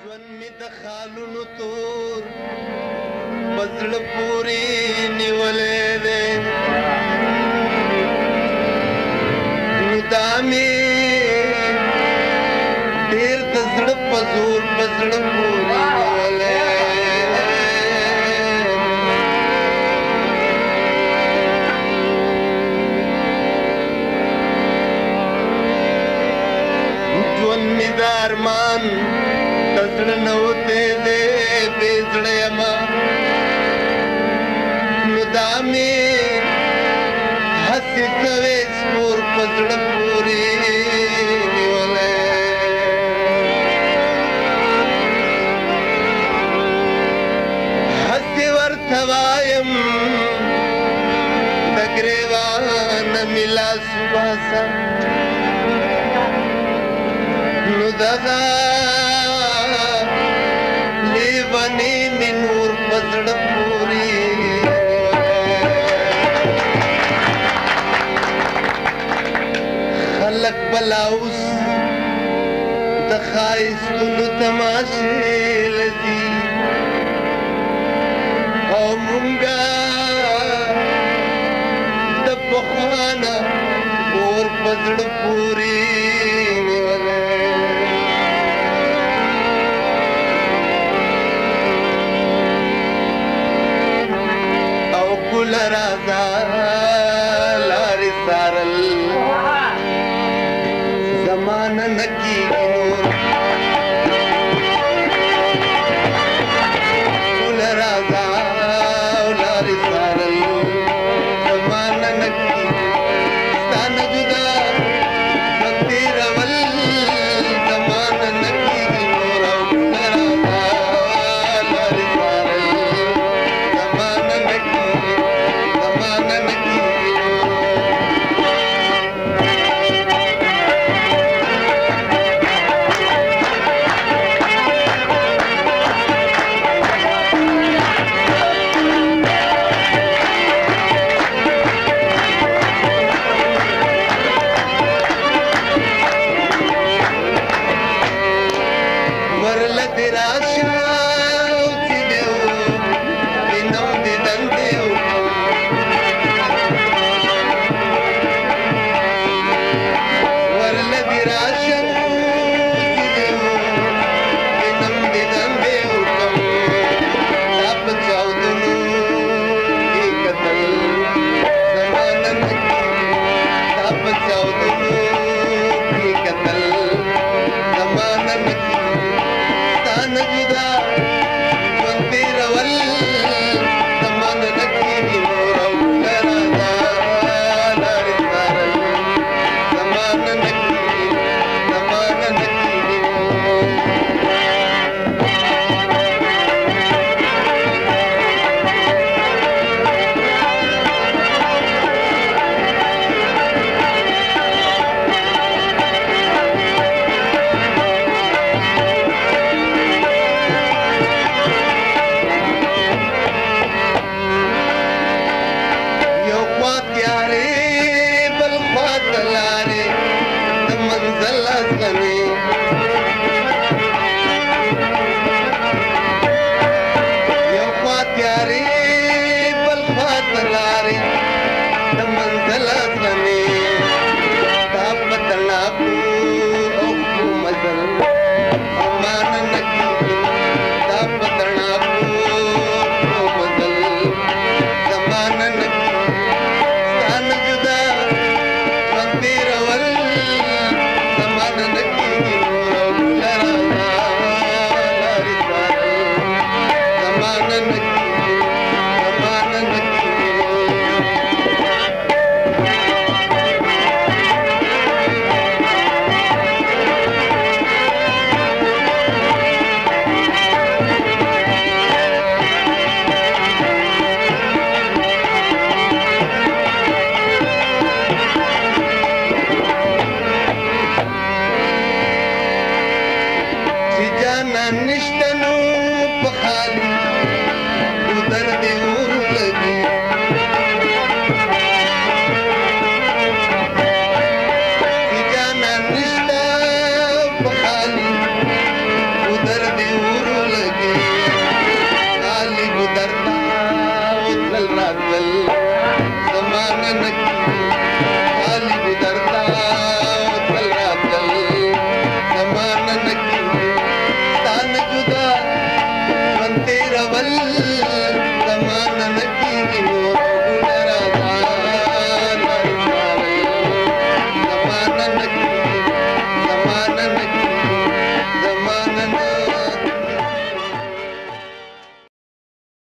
ژوند می د خالونو تور بزړه پورې نیولې ده نو دا مې ډېر د زړه په زور بزړه پورې نیولې ژوند می د ارمان د زړه نه وتې دی بې زړه یمه نو دا مې هسې کوې سپور په زړه پورې نیولی هسې ورته وایم د ګرېوانه مې لاس وباسه نو دغه لیونی مې نور په زړه پورې خلک بلا اوس د ښایستونو تماشې لځي او مونږه د پخوا نه اور په زړه پورې راځه لارې څارل زمانه نه کېږي نور ټوله راځه لارې څارل زمانه نه کېږي ستا نه جدا ژوند تېرول زمانه نه کېږي نور او ټوله راځه لارې څارل زمانه نه کېږي दर्द न